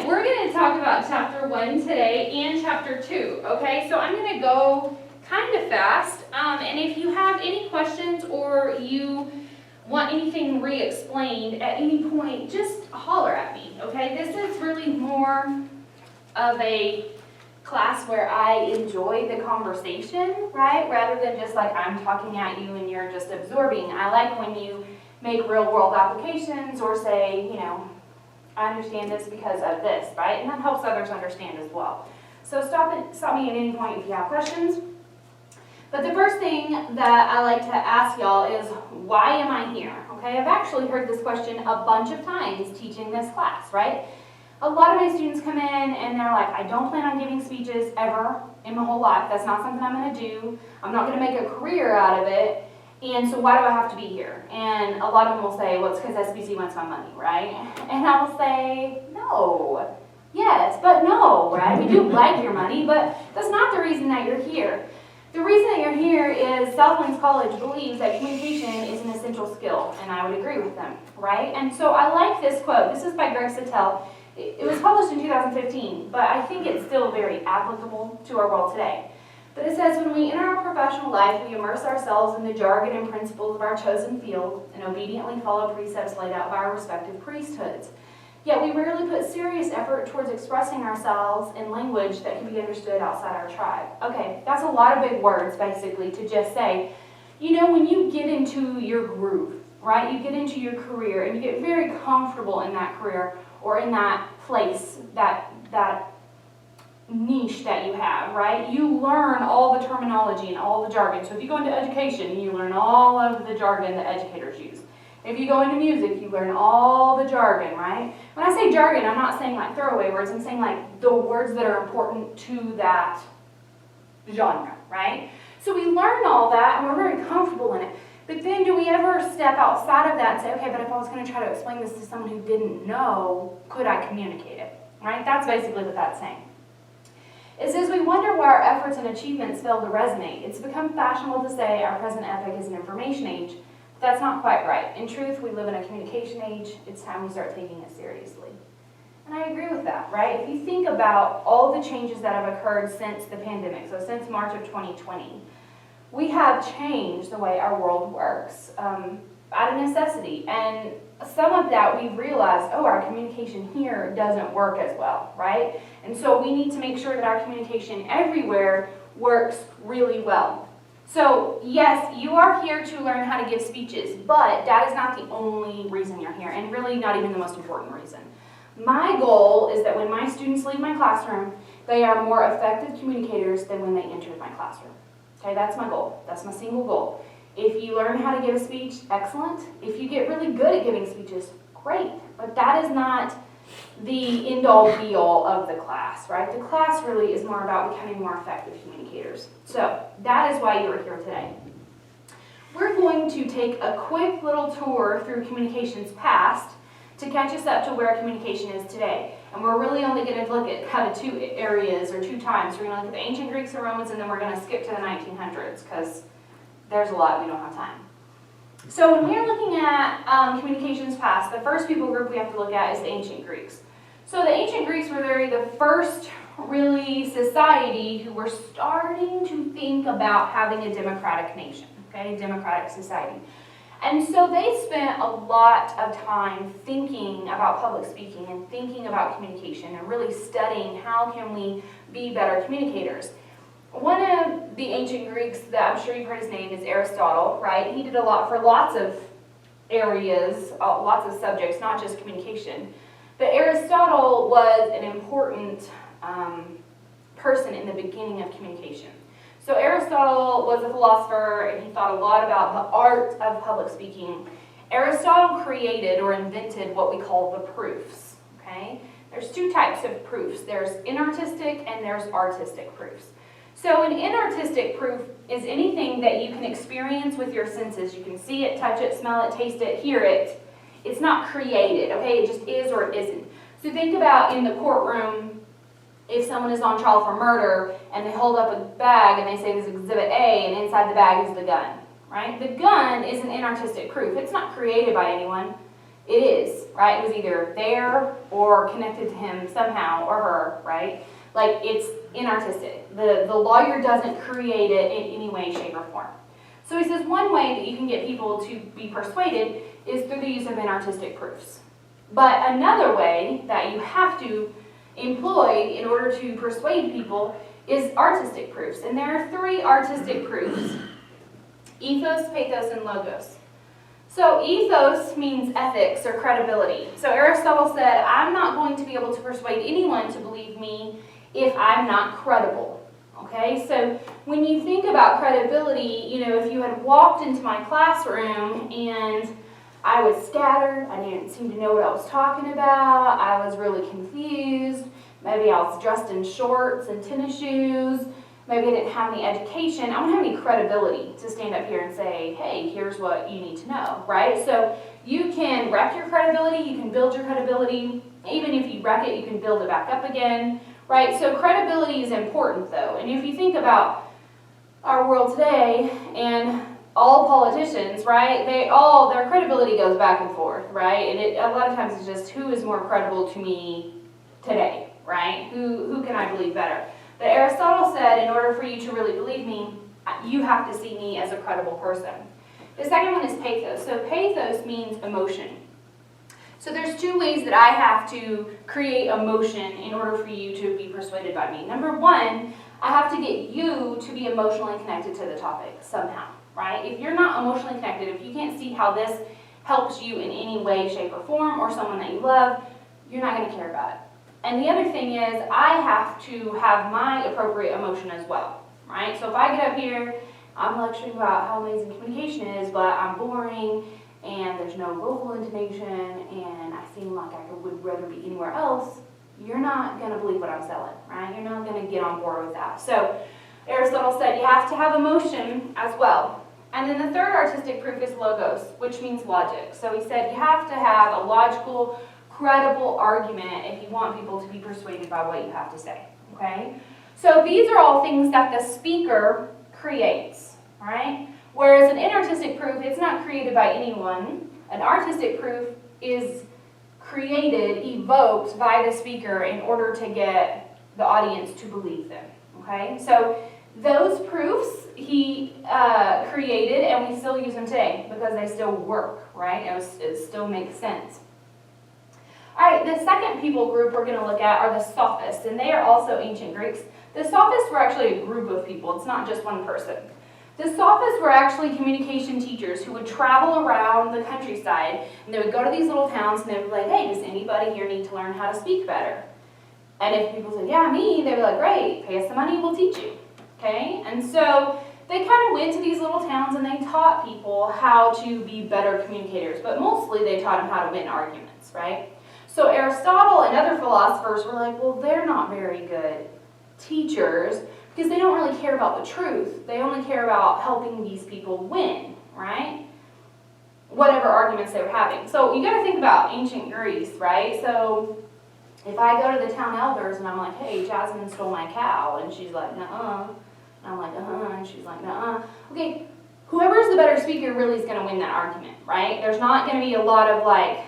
we're going to talk about chapter 1 today and chapter 2, okay? So I'm going to go kind of fast, and if you have any questions or you want anything re-explained at any point, just holler at me, okay? This is really more of a class where I enjoy the conversation, right? Rather than just like I'm talking at you and you're just absorbing. I like when you make real world applications or say, you know, I understand this because of this, right? And that helps others understand as well. So stop me at any point if you have questions. But the first thing that I like to ask y'all is, why am I here? Okay, I've actually heard this question a bunch of times teaching this class, right? A lot of my students come in and they're like, I don't plan on giving speeches ever in my whole life. That's not something I'm going to do. I'm not going to make a career out of it. And so why do I have to be here? And a lot of them will say, well, it's because SBC wants my money, right? And I will say, no. Yes, but no, right? We do like your money, but that's not the reason that you're here. The reason that you're here is Southlands College believes that communication is an essential skill, and I would agree with them, right? And so I like this quote. This is by Greg Sittel. It was published in 2015, but I think it's still very applicable to our world today. But it says, when we enter our professional life, we immerse ourselves in the jargon and principles of our chosen field and obediently follow precepts laid out by our respective priesthoods. Yet we rarely put serious effort towards expressing ourselves in language that can be understood outside our tribe. Okay, that's a lot of big words, basically, to just say, you know, when you get into your groove, right, you get into your career and you get very comfortable in that career or in that place, that niche that you have, right? You learn all the terminology and all the jargon. So if you go into education, you learn all of the jargon that educators use. If you go into music, you learn all the jargon, right? When I say jargon, I'm not saying like throwaway words. I'm saying like the words that are important to that genre, right? So we learn all that and we're very comfortable in it. But then do we ever step outside of that and say, okay, but if I was going to try to explain this to someone who didn't know, could I communicate it, right? That's basically what that's saying. It says, we wonder why our efforts and achievements fail to resonate. It's become fashionable to say our present epoch is an information age. But that's not quite right. In truth, we live in a communication age. It's time we start taking it seriously. And I agree with that, right? If you think about all the changes that have occurred since the pandemic, so since March of 2020, we have changed the way our world works out of necessity. And some of that we've realized, oh, our communication here doesn't work as well, right? And so we need to make sure that our communication everywhere works really well. So yes, you are here to learn how to give speeches, but that is not the only reason you're here, and really not even the most important reason. My goal is that when my students leave my classroom, they are more effective communicators than when they entered my classroom. Okay, that's my goal. That's my single goal. If you learn how to give a speech, excellent. If you get really good at giving speeches, great. But that is not the end-all be-all of the class, right? The class really is more about becoming more effective communicators. So that is why you are here today. We're going to take a quick little tour through communications past to catch us up to where communication is today. And we're really only going to look at kind of two areas or two times. We're going to look at the ancient Greeks and Romans, and then we're going to skip to the 1900s because there's a lot we don't have time. So when we're looking at communications past, the first people group we have to look at is the ancient Greeks. So the ancient Greeks were the first really society who were starting to think about having a democratic nation, okay, democratic society. And so they spent a lot of time thinking about public speaking and thinking about communication and really studying how can we be better communicators. One of the ancient Greeks that I'm sure you've heard his name is Aristotle, right? He did a lot for lots of areas, lots of subjects, not just communication. But Aristotle was an important person in the beginning of communication. So Aristotle was a philosopher, and he thought a lot about the art of public speaking. Aristotle created or invented what we call the proofs, okay? There's two types of proofs. There's inartistic and there's artistic proofs. So an inartistic proof is anything that you can experience with your senses. You can see it, touch it, smell it, taste it, hear it. It's not created, okay? It just is or it isn't. So think about in the courtroom, if someone is on trial for murder and they hold up a bag and they say this is Exhibit A and inside the bag is the gun, right? The gun is an inartistic proof. It's not created by anyone. It is, right? It was either there or connected to him somehow, or her, right? Like, it's inartistic. The lawyer doesn't create it in any way, shape, or form. So he says one way that you can get people to be persuaded is through the use of inartistic proofs. But another way that you have to employ in order to persuade people is artistic proofs. And there are 3 artistic proofs: ethos, pathos, and logos. So ethos means ethics or credibility. So Aristotle said, I'm not going to be able to persuade anyone to believe me if I'm not credible. Okay, so when you think about credibility, if you had walked into my classroom and I was scattered, I didn't seem to know what I was talking about, I was really confused, maybe I was dressed in shorts and tennis shoes, maybe I didn't have any education, I don't have any credibility to stand up here and say, hey, here's what you need to know, right? So you can wreck your credibility, you can build your credibility, even if you wreck it, you can build it back up again, right? So credibility is important though, and if you think about our world today and all politicians, right, their credibility goes back and forth, right? And a lot of times it's just who is more credible to me today, right? Who can I believe better? But Aristotle said, in order for you to really believe me, you have to see me as a credible person. The second one is pathos. So pathos means emotion. So there's 2 ways that I have to create emotion in order for you to be persuaded by me. Number 1, I have to get you to be emotionally connected to the topic somehow, right? If you're not emotionally connected, if you can't see how this helps you in any way, shape, or form, or someone that you love, you're not going to care about it. And the other thing is, I have to have my appropriate emotion as well, right? So if I get up here, I'm lecturing about how amazing communication is, but I'm boring, and there's no vocal intonation, and I seem like I would rather be anywhere else, you're not going to believe what I'm selling, right? You're not going to get on board with that. So Aristotle said you have to have emotion as well. And then the third artistic proof is logos, which means logic. So he said you have to have a logical, credible argument if you want people to be persuaded by what you have to say, okay? So these are all things that the speaker creates, right? Whereas an inartistic proof, it's not created by anyone. An artistic proof is created, evoked by the speaker in order to get the audience to believe them, okay? So those proofs he created, and we still use them today because they still work, right? It still makes sense. All right, the second people group we're going to look at are the sophists, and they are also ancient Greeks. The sophists were actually a group of people. It's not just one person. The sophists were actually communication teachers who would travel around the countryside, and they would go to these little towns, and they would be like, hey, does anybody here need to learn how to speak better? And if people said, yeah, me, they'd be like, great, pay us the money, we'll teach you. Okay? And so they kind of went to these little towns, and they taught people how to be better communicators, but mostly they taught them how to win arguments, right? So Aristotle and other philosophers were like, well, they're not very good teachers because they don't really care about the truth. They only care about helping these people win, right? Whatever arguments they were having. So you got to think about ancient Greece, right? So if I go to the town elders and I'm like, hey, Jasmine stole my cow, and she's like, nuh-uh. And I'm like, uh-huh, and she's like, nuh-uh. Okay, whoever's the better speaker really is going to win that argument, right? There's not going to be a lot of like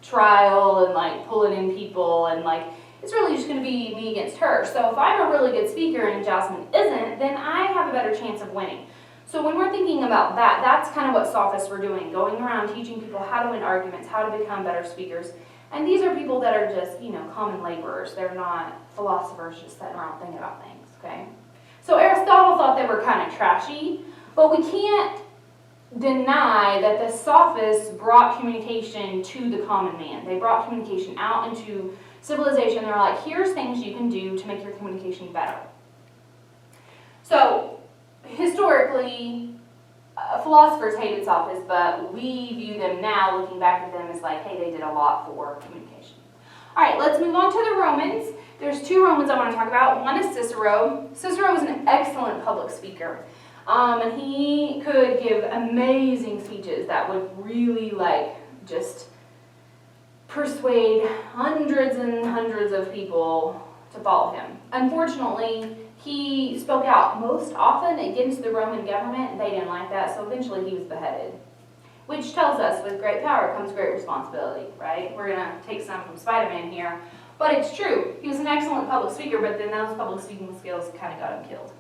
trial and like pulling in people and like, it's really just going to be me against her. So if I'm a really good speaker and Jasmine isn't, then I have a better chance of winning. So when we're thinking about that, that's kind of what sophists were doing, going around teaching people how to win arguments, how to become better speakers. And these are people that are just, common laborers. They're not philosophers just sitting around thinking about things, okay? So Aristotle thought they were kind of trashy, but we can't deny that the sophists brought communication to the common man. They brought communication out into civilization. They're like, here's things you can do to make your communication better. So historically, philosophers hated sophists, but we view them now, looking back at them, as like, hey, they did a lot for communication. All right, let's move on to the Romans. There's 2 Romans I want to talk about. One is Cicero. Cicero was an excellent public speaker. And he could give amazing speeches that would really just persuade hundreds and hundreds of people to follow him. Unfortunately, he spoke out most often against the Roman government, and they didn't like that, so eventually he was beheaded. which tells us with great power comes great responsibility, right? We're gonna take some from Spider-Man here, but it's true. He was an excellent public speaker, but then those public speaking skills kind of got him killed.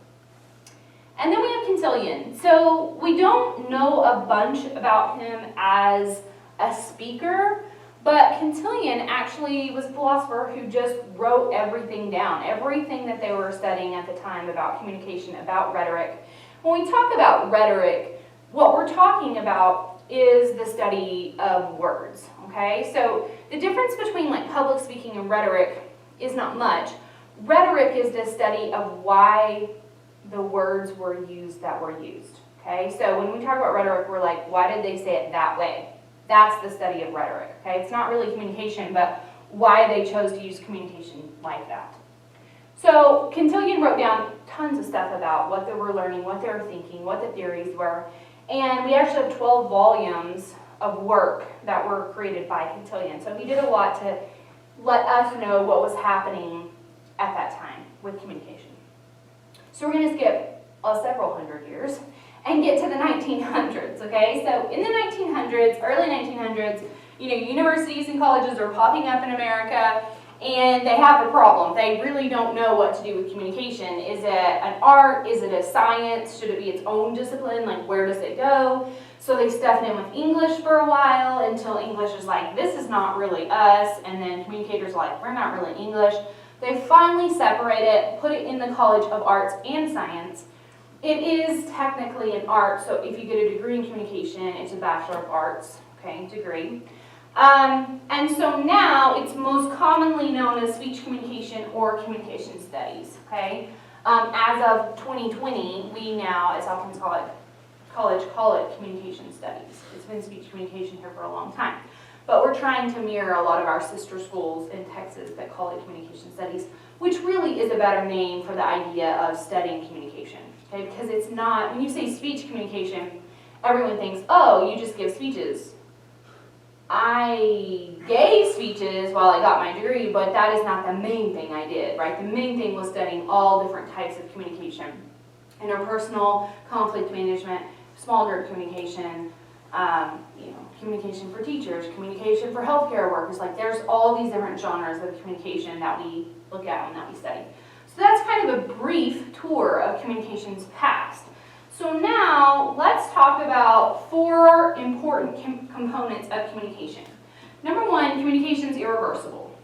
And then we have Quintilian. So we don't know a bunch about him as a speaker, but Quintilian actually was a philosopher who just wrote everything down, everything that they were studying at the time about communication, about rhetoric. When we talk about rhetoric, what we're talking about is the study of words, okay? So the difference between like public speaking and rhetoric is not much. Rhetoric is the study of why the words were used that were used, okay? So when we talk about rhetoric, we're like, why did they say it that way? That's the study of rhetoric, okay? It's not really communication, but why they chose to use communication like that. So Quintilian wrote down tons of stuff about what they were learning, what they were thinking, what the theories were, and we actually have 12 volumes of work that were created by Quintilian. So he did a lot to let us know what was happening at that time with communication. So we're going to skip several hundred years and get to the 1900s, okay? So in the 1900s, early 1900s, universities and colleges are popping up in America, and they have a problem. They really don't know what to do with communication. Is it an art? Is it a science? Should it be its own discipline? Like, where does it go? So they stuffed in with English for a while until English is like, this is not really us, and then communicators are like, we're not really English. They finally separate it, put it in the College of Arts and Science. It is technically an art, so if you get a degree in communication, it's a Bachelor of Arts, okay, degree. And so now it's most commonly known as speech communication or communication studies, okay? As of 2020, we now, as Hopkins College call it communication studies. It's been speech communication here for a long time. But we're trying to mirror a lot of our sister schools in Texas that call it communication studies, which really is a better name for the idea of studying communication, okay? Because it's not, when you say speech communication, everyone thinks, oh, you just give speeches. I gave speeches while I got my degree, but that is not the main thing I did, right? The main thing was studying all different types of communication. Interpersonal, conflict management, small group communication, communication for teachers, communication for healthcare workers. Like, there's all these different genres of communication that we look at and that we study. So that's kind of a brief tour of communications past. So now let's talk about 4 important components of communication. Number 1, communication is irreversible.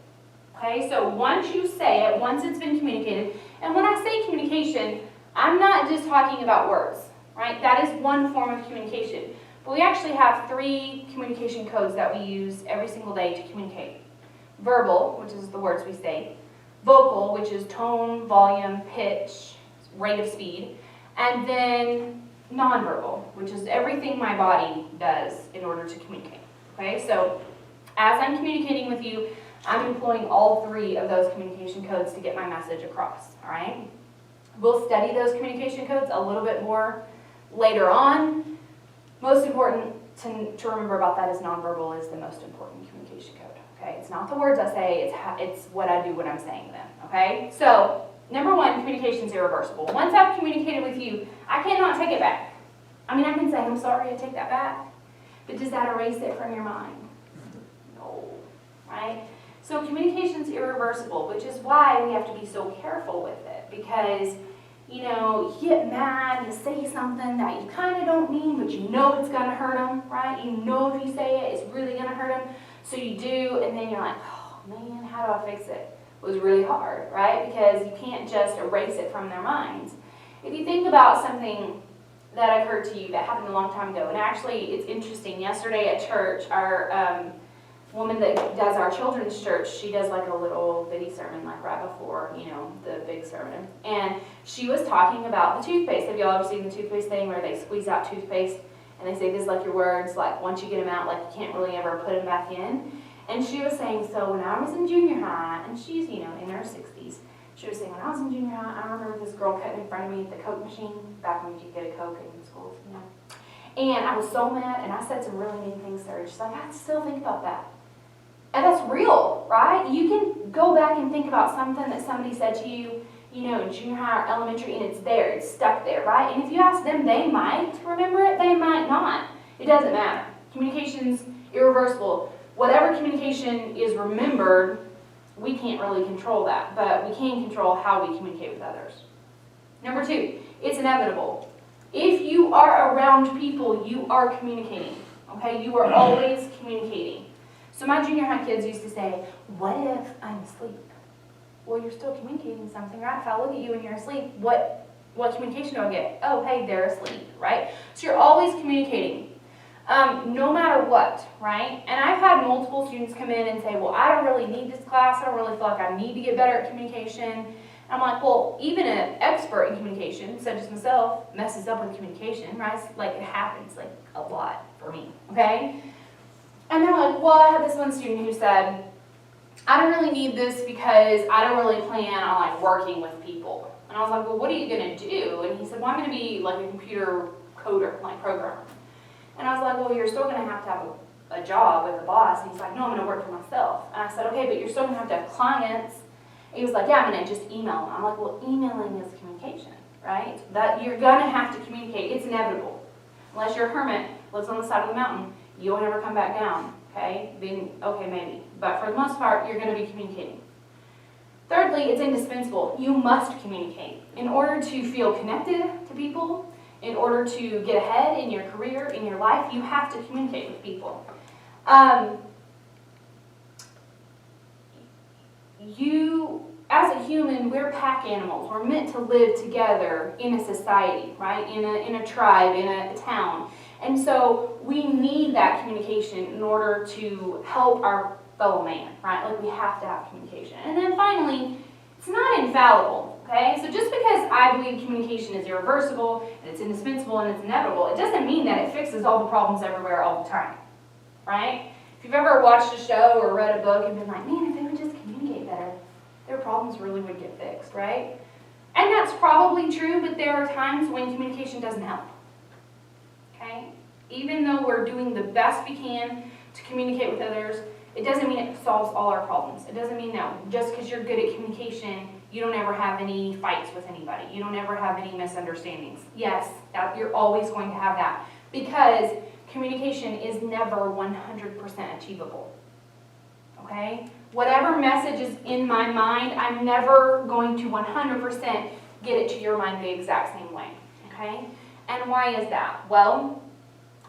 Okay, so once you say it, once it's been communicated, and when I say communication, I'm not just talking about words, right? That is one form of communication. But we actually have 3 communication codes that we use every single day to communicate. Verbal, which is the words we say. Vocal, which is tone, volume, pitch, rate of speed. And then nonverbal, which is everything my body does in order to communicate. Okay, so as I'm communicating with you, I'm employing all 3 of those communication codes to get my message across, all right? We'll study those communication codes a little bit more later on. Most important to remember about that is nonverbal is the most important communication code, okay? It's not the words I say, it's what I do when I'm saying them, okay? So, number 1, communication is irreversible. Once I've communicated with you, I cannot take it back. I mean, I can say, I'm sorry, I take that back. But does that erase it from your mind? No, right? So communication is irreversible, which is why we have to be so careful with it. Because, you get mad, you say something that you kind of don't mean, but you know it's going to hurt them, right? You know if you say it, it's really going to hurt them. So you do, and then you're like, oh man, how do I fix it? It was really hard, right? Because you can't just erase it from their minds. If you think about something that occurred to you that happened a long time ago, and actually it's interesting, yesterday at church, our woman that does our children's church, she does like a little bitty sermon like right before, the big sermon. And she was talking about the toothpaste. Have y'all ever seen the toothpaste thing where they squeeze out toothpaste and they say this like your words, like once you get them out, like you can't really ever put them back in? And she was saying, so when I was in junior high, and she's, in her 60s, she was saying, when I was in junior high, I remember this girl cutting in front of me at the Coke machine, back when you could get a Coke in schools, And I was so mad, and I said some really mean things to her. She's like, I still think about that. And that's real, right? You can go back and think about something that somebody said to you, in junior high or elementary, and it's there, it's stuck there, right? And if you ask them, they might remember it, they might not. It doesn't matter. Communication's irreversible. Whatever communication is remembered, we can't really control that, but we can control how we communicate with others. Number 2, it's inevitable. If you are around people, you are communicating, okay? You are always communicating. So my junior high kids used to say, what if I'm asleep? Well, you're still communicating something, right? If I look at you and you're asleep, what communication do I get? Oh, hey, they're asleep, right? So you're always communicating, no matter what, right? And I've had multiple students come in and say, well, I don't really need this class. I don't really feel like I need to get better at communication. And I'm like, well, even an expert in communication, such as myself, messes up with communication, right? Like, it happens, like, a lot for me, okay? And they're like, well, I had this one student who said, I don't really need this because I don't really plan on, like, working with people. And I was like, well, what are you going to do? And he said, well, I'm going to be like a computer coder, like programmer. And I was like, well, you're still going to have a job with a boss. And he's like, no, I'm going to work for myself. And I said, okay, but you're still going to have clients. And he was like, yeah, I'm going to just email them. I'm like, well, emailing is communication, right? That you're going to have to communicate. It's inevitable. Unless you're a hermit, lives on the side of the mountain, you will never come back down, okay? Then, okay, maybe. But for the most part, you're going to be communicating. Thirdly, it's indispensable. You must communicate. In order to feel connected to people, in order to get ahead in your career, in your life, you have to communicate with people. As a human, we're pack animals. We're meant to live together in a society, right? In a tribe, in a town. And so we need that communication in order to help our fellow man, right? Like, we have to have communication. And then finally, it's not infallible, okay? So just because I believe communication is irreversible, and it's indispensable, and it's inevitable, it doesn't mean that it fixes all the problems everywhere all the time, right? If you've ever watched a show or read a book and been like, man, if they would just communicate better, their problems really would get fixed, right? And that's probably true, but there are times when communication doesn't help, okay? Even though we're doing the best we can to communicate with others, it doesn't mean it solves all our problems. It doesn't mean that just because you're good at communication, you don't ever have any fights with anybody. You don't ever have any misunderstandings. Yes, you're always going to have that, because communication is never 100% achievable, okay? Whatever message is in my mind, I'm never going to 100% get it to your mind the exact same way, okay? And why is that? Well,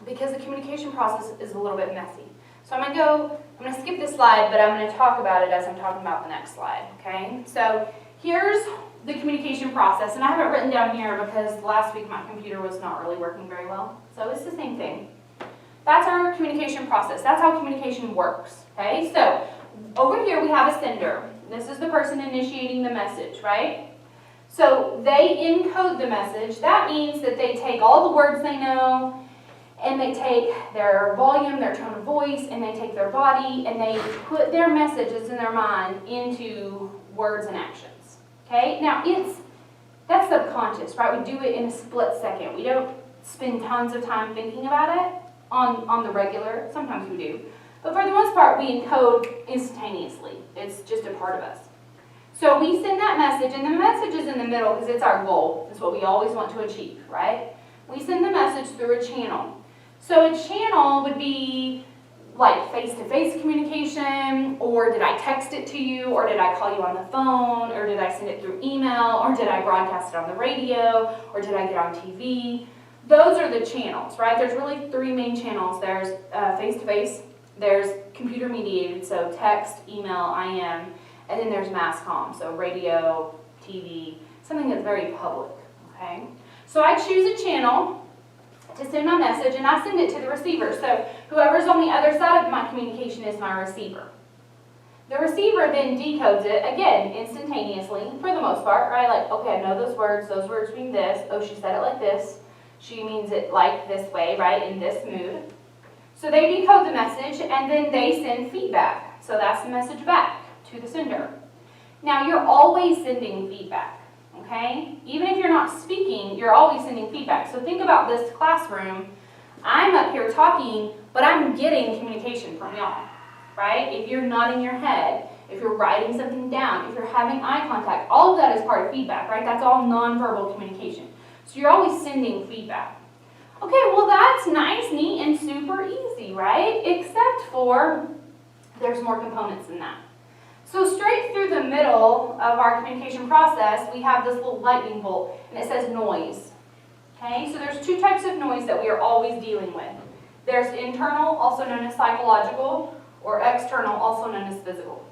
because the communication process is a little bit messy. So I'm going to skip this slide, but I'm going to talk about it as I'm talking about the next slide, okay? So here's the communication process, and I have it written down here because last week my computer was not really working very well. So it's the same thing. That's our communication process. That's how communication works, okay? So over here we have a sender. This is the person initiating the message, right? So they encode the message. That means that they take all the words they know, and they take their volume, their tone of voice, and they take their body, and they put their messages in their mind into words and actions, okay? Now, that's subconscious, right? We do it in a split second. We don't spend tons of time thinking about it on the regular. Sometimes we do. But for the most part, we encode instantaneously. It's just a part of us. So we send that message, and the message is in the middle because it's our goal. It's what we always want to achieve, right? We send the message through a channel. So a channel would be like face-to-face communication, or did I text it to you, or did I call you on the phone, or did I send it through email, or did I broadcast it on the radio, or did I get on TV? Those are the channels, right? There's really 3 main channels. There's face-to-face, there's computer-mediated, so text, email, IM, and then there's mass comm, so radio, TV, something that's very public, okay? So I choose a channel to send my message, and I send it to the receiver. So whoever's on the other side of my communication is my receiver. The receiver then decodes it, again, instantaneously, for the most part, right? Like, okay, I know those words mean this. Oh, she said it like this. She means it like this way, right, in this mood. So they decode the message, and then they send feedback. So that's the message back to the sender. Now, you're always sending feedback. Okay? Even if you're not speaking, you're always sending feedback. So think about this classroom. I'm up here talking, but I'm getting communication from y'all, right? If you're nodding your head, if you're writing something down, if you're having eye contact, all of that is part of feedback, right? That's all nonverbal communication. So you're always sending feedback. Okay, well that's nice, neat, and super easy, right? Except for there's more components than that. So straight through the middle of our communication process, we have this little lightning bolt, and it says noise. Okay, so there's two types of noise that we are always dealing with. There's internal, also known as psychological, or external, also known as physical.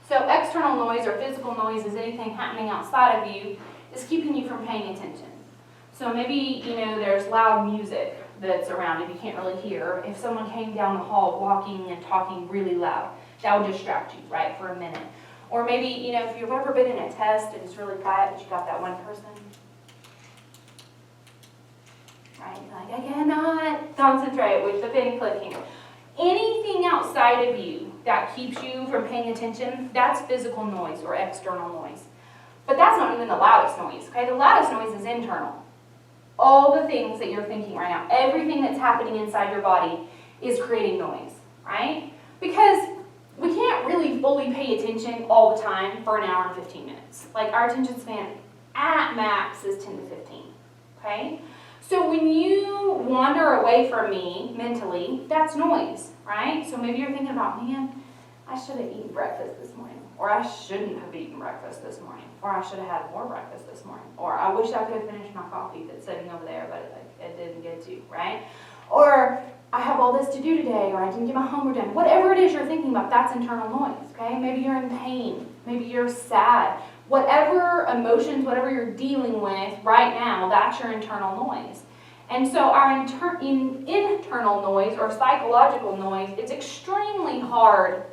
So external noise or physical noise is anything happening outside of you is keeping you from paying attention. So maybe, there's loud music that's around and you can't really hear. If someone came down the hall walking and talking really loud, that would distract you, right, for a minute. Or maybe, if you've ever been in a test and it's really quiet, but you got that one person, right, like, I cannot concentrate with the pen clicking. Anything outside of you that keeps you from paying attention, that's physical noise or external noise. But that's not even the loudest noise, okay? The loudest noise is internal. All the things that you're thinking right now, everything that's happening inside your body is creating noise, right? Because we can't really fully pay attention all the time for an hour and 15 minutes. Like our attention span at max is 10 to 15, okay? So when you wander away from me mentally, that's noise, right? So maybe you're thinking about, man, I should have eaten breakfast this morning. Or I shouldn't have eaten breakfast this morning. Or I should have had more breakfast this morning. Or I wish I could have finished my coffee that's sitting over there, but it didn't get to, right? Or I have all this to do today, or I didn't get my homework done. Whatever it is you're thinking about, that's internal noise, okay? Maybe you're in pain. Maybe you're sad. Whatever emotions, whatever you're dealing with right now, that's your internal noise. And so our internal noise or psychological noise, it's extremely hard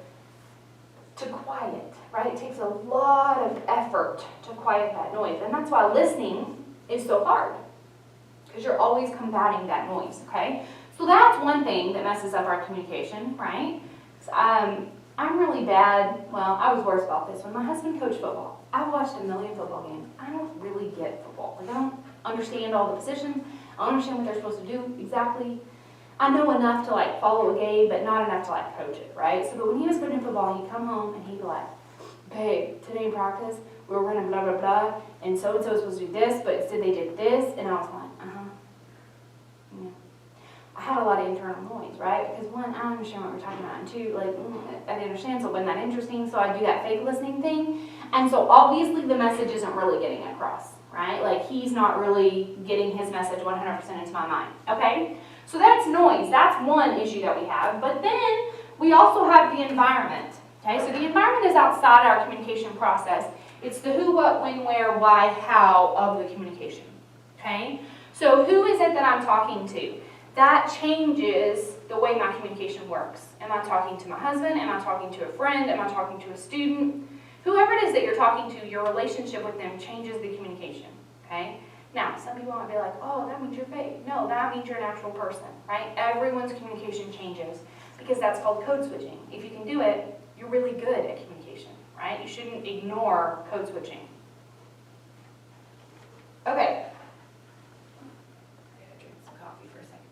to quiet, right? It takes a lot of effort to quiet that noise. And that's why listening is so hard, because you're always combating that noise, okay? So that's one thing that messes up our communication, right? I'm really bad. Well, I was worse about this. When my husband coached football, I've watched a million football games. I don't really get football. Like, I don't understand all the positions. I don't understand what they're supposed to do exactly. I know enough to follow a game, but not enough to coach it, right? So, but when he was coaching football, he'd come home and he'd be like, "Babe, today in practice, we were running blah, blah, blah, and so-and-so was supposed to do this, but instead they did this," and I was like, I had a lot of internal noise, right? Because one, I don't understand what we're talking about, and two, I didn't understand, so it wasn't that interesting, so I do that fake listening thing, and so obviously the message isn't really getting across, right? He's not really getting his message 100% into my mind, okay? So that's noise. That's one issue that we have. But then we also have the environment. Okay, so the environment is outside our communication process. It's the who, what, when, where, why, how of the communication. Okay, so who is it that I'm talking to? That changes the way my communication works. Am I talking to my husband? Am I talking to a friend? Am I talking to a student? Whoever it is that you're talking to, your relationship with them changes the communication. Okay. Now, some people might be like, "Oh, that means you're fake." No, that means you're an actual person, right? Everyone's communication changes because that's called code switching. If you can do it, you're really good at communication, right? You shouldn't ignore code switching. Okay. I gotta drink some coffee for a second.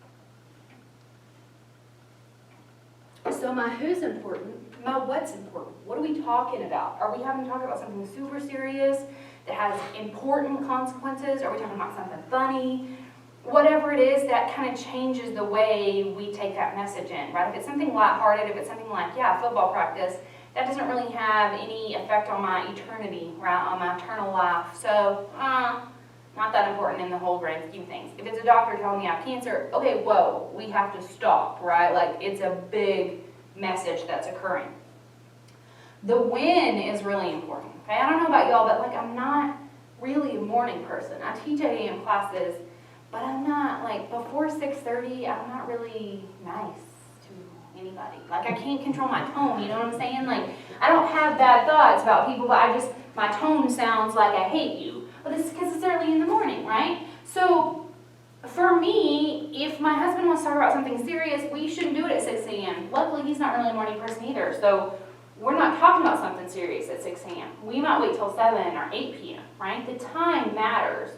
So my who's important, my what's important. What are we talking about? Are we having to talk about something super serious that has important consequences? Are we talking about something funny? Whatever it is, that kind of changes the way we take that message in, right? If it's something lighthearted, if it's something like, football practice, that doesn't really have any effect on my eternity, right, on my eternal life. So, not that important in the whole grand scheme of things. If it's a doctor telling me I have cancer, okay, whoa, we have to stop, right? It's a big message that's occurring. The when is really important, okay? I don't know about y'all, but I'm not really a morning person. I teach 8 a.m. classes, but I'm not, before 6:30, I'm not really nice to anybody. I can't control my tone, you know what I'm saying? I don't have bad thoughts about people, but my tone sounds like I hate you. But it's because it's early in the morning, right? So, for me, if my husband wants to talk about something serious, we shouldn't do it at 6 a.m. Luckily, he's not really a morning person either, so we're not talking about something serious at 6 a.m. We might wait till 7 or 8 p.m., right? The time matters.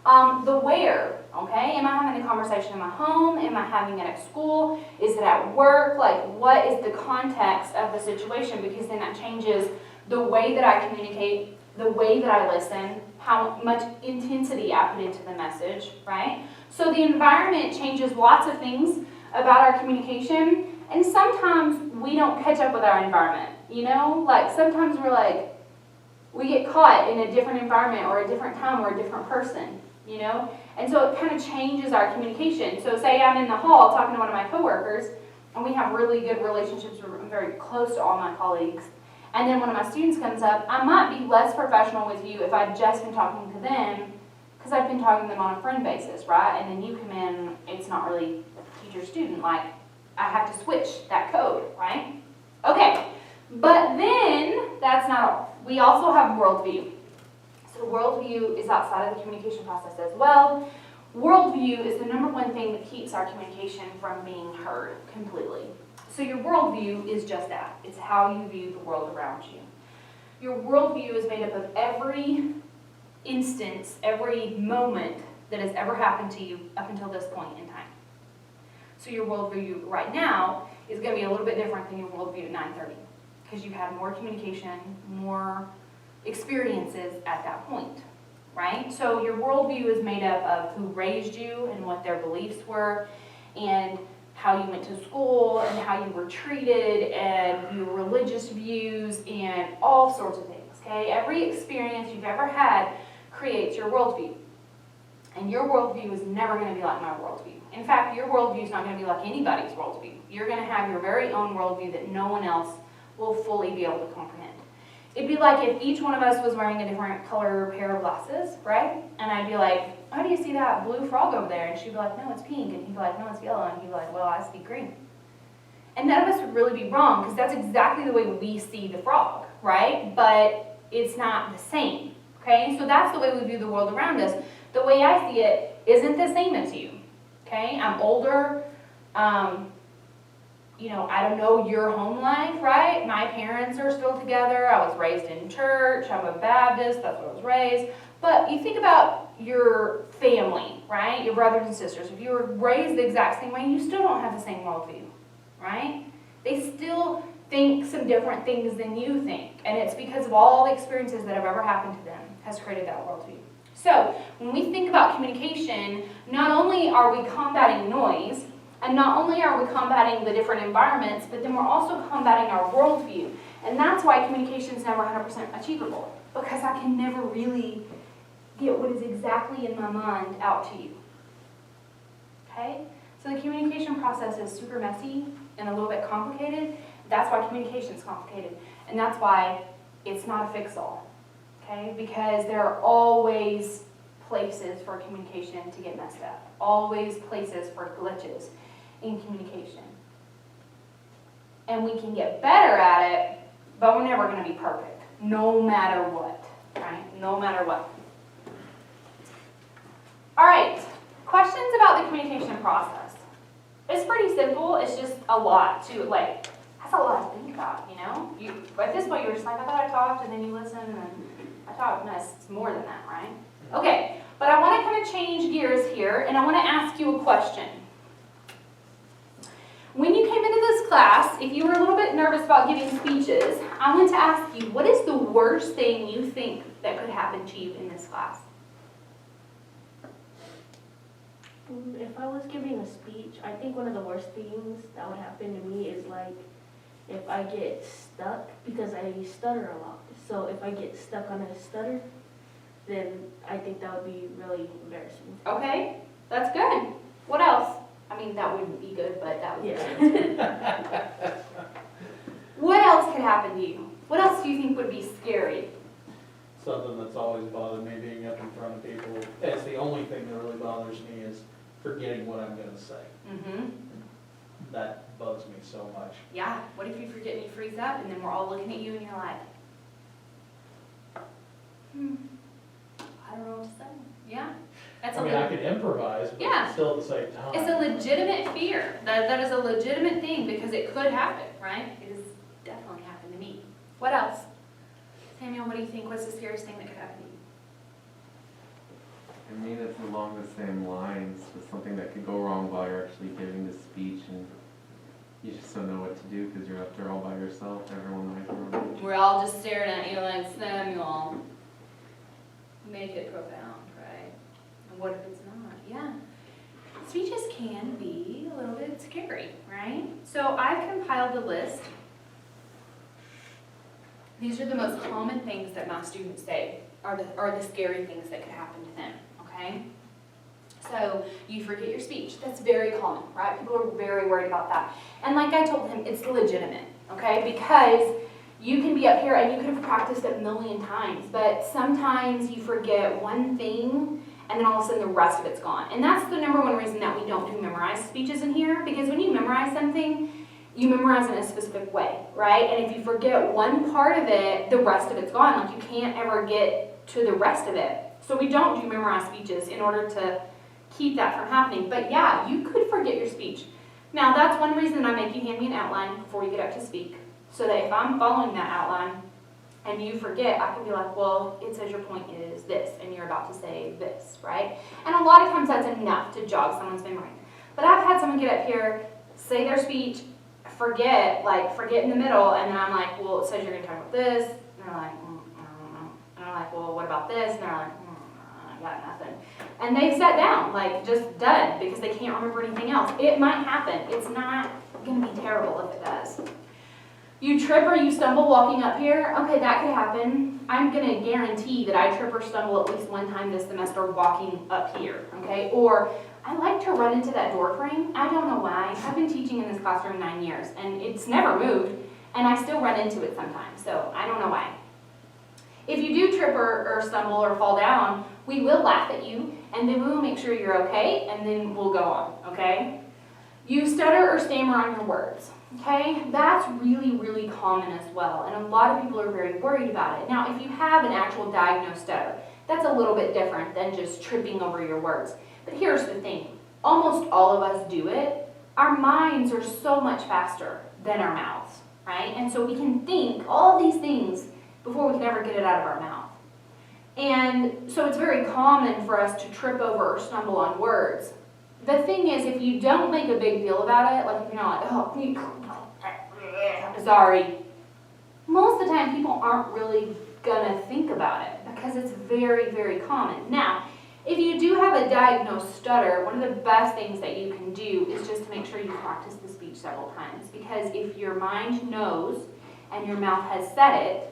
The where, okay? Am I having a conversation in my home? Am I having it at school? Is it at work? What is the context of the situation? Because then that changes the way that I communicate, the way that I listen, how much intensity I put into the message, right? So the environment changes lots of things about our communication, and sometimes we don't catch up with our environment, you know? Like sometimes we're like, we get caught in a different environment or a different time or a different person, you know? And so it kind of changes our communication. So say I'm in the hall talking to one of my coworkers, and we have really good relationships, we're very close to all my colleagues, and then one of my students comes up, I might be less professional with you if I'd just been talking to them, because I've been talking to them on a friend basis, right? And then you come in, it's not really teacher-student, like I have to switch that code, right? Okay, but then that's not all. We also have worldview. So worldview is outside of the communication process as well. Worldview is the number one thing that keeps our communication from being heard completely. So your worldview is just that. It's how you view the world around you. Your worldview is made up of every instance, every moment that has ever happened to you up until this point in time. So your worldview right now is going to be a little bit different than your worldview at 9:30 because you've had more communication, more experiences at that point, right? So your worldview is made up of who raised you and what their beliefs were, and how you went to school and how you were treated and your religious views and all sorts of things, okay? Every experience you've ever had creates your worldview. And your worldview is never going to be like my worldview. In fact, your worldview is not going to be like anybody's worldview. You're going to have your very own worldview that no one else will fully be able to comprehend. It'd be like if each one of us was wearing a different color pair of glasses, right? And I'd be like, how do you see that blue frog over there? And she'd be like, no, it's pink. And he'd be like, no, it's yellow. And he'd be like, well, I see green. And none of us would really be wrong because that's exactly the way we see the frog, right? But it's not the same, okay? So that's the way we view the world around us. The way I see it isn't the same as you, okay? I'm older. You know, I don't know your home life, right? My parents are still together. I was raised in church. I'm a Baptist. That's where I was raised. But you think about your family, right? Your brothers and sisters. If you were raised the exact same way, you still don't have the same worldview, right? They still think some different things than you think. And it's because of all the experiences that have ever happened to them has created that worldview. So when we think about communication, not only are we combating noise, and not only are we combating the different environments, but then we're also combating our worldview. And that's why communication is never 100% achievable, because I can never really get what is exactly in my mind out to you. Okay? So the communication process is super messy and a little bit complicated. That's why communication is complicated. And that's why it's not a fix-all. Okay? Because there are always places for communication to get messed up. Always places for glitches in communication. And we can get better at it, but we're never going to be perfect, no matter what, right? No matter what. All right, questions about the communication process. It's pretty simple. It's just a lot to, like, that's a lot to think about, you know? At this point, you're just like, I thought I talked, and then you listen, and then I talked. No, it's more than that, right? Okay, but I want to kind of change gears here, and I want to ask you a question. When you came into this class, if you were a little bit nervous about giving speeches, I want to ask you, what is the worst thing you think that could happen to you in this class? If I was giving a speech, I think one of the worst things that would happen to me is like if I get stuck, because I stutter a lot. So if I get stuck on a stutter, then I think that would be really embarrassing. Okay, that's good. What else? I mean, that wouldn't be good, but that would be good. What else could happen to you? What else do you think would be scary? Something that's always bothered me being up in front of people. It's the only thing that really bothers me is forgetting what I'm going to say. Mm-hmm. That bugs me so much. Yeah, what if you forget and you freeze up and then we're all looking at you and you're like, I don't know what to say. Yeah? That's I mean, I could improvise, but Yeah. still at the same time. It's a legitimate fear. That is a legitimate thing because it could happen, right? It has definitely happened to me. What else? Samuel, what do you think? What's the scariest thing that could happen to you? I mean, it's along the same lines with something that could go wrong while you're actually giving the speech, and you just don't know what to do because you're up there all by yourself. Everyone might be wrong. We're all just staring at you like, Samuel, make it profound, right? And what if it's not? Yeah. Speeches can be a little bit scary, right? So I've compiled a list. These are the most common things that my students say are the scary things that could happen to them, okay? So you forget your speech. That's very common, right? People are very worried about that. And like I told him, it's legitimate, okay? Because you can be up here and you could have practiced it a million times, but sometimes you forget one thing and then all of a sudden the rest of it's gone. And that's the number one reason that we don't do memorized speeches in here, because when you memorize something, you memorize it in a specific way, right? And if you forget one part of it, the rest of it's gone. Like you can't ever get to the rest of it. So we don't do memorized speeches in order to keep that from happening. But yeah, you could forget your speech. Now that's one reason I make you hand me an outline before you get up to speak, so that if I'm following that outline and you forget, I can be like, well, it says your point is this, and you're about to say this, right? And a lot of times that's enough to jog someone's memory. But I've had someone get up here, say their speech, forget in the middle, and then I'm like, well, it says you're going to talk about this, and they're like, I don't know. And I'm like, well, what about this? And they're like, I got nothing. And they've sat down, like, just done, because they can't remember anything else. It might happen. It's not going to be terrible if it does. You trip or you stumble walking up here, okay, that could happen. I'm going to guarantee that I trip or stumble at least one time this semester walking up here, okay? Or I like to run into that door frame. I don't know why. I've been teaching in this classroom 9 years, and it's never moved, and I still run into it sometimes, so I don't know why. If you do trip or stumble or fall down, we will laugh at you, and then we will make sure you're okay, and then we'll go on, okay? You stutter or stammer on your words, okay? That's really, really common as well, and a lot of people are very worried about it. Now, if you have an actual diagnosed stutter, that's a little bit different than just tripping over your words. But here's the thing, almost all of us do it. Our minds are so much faster than our mouths, right? And so we can think all these things before we can ever get it out of our mouth. And so it's very common for us to trip over or stumble on words. The thing is, if you don't make a big deal about it, like if you're not like, oh, sorry, most of the time people aren't really gonna think about it because it's very, very common. Now, if you do have a diagnosed stutter, one of the best things that you can do is just to make sure you practice the speech several times, because if your mind knows and your mouth has said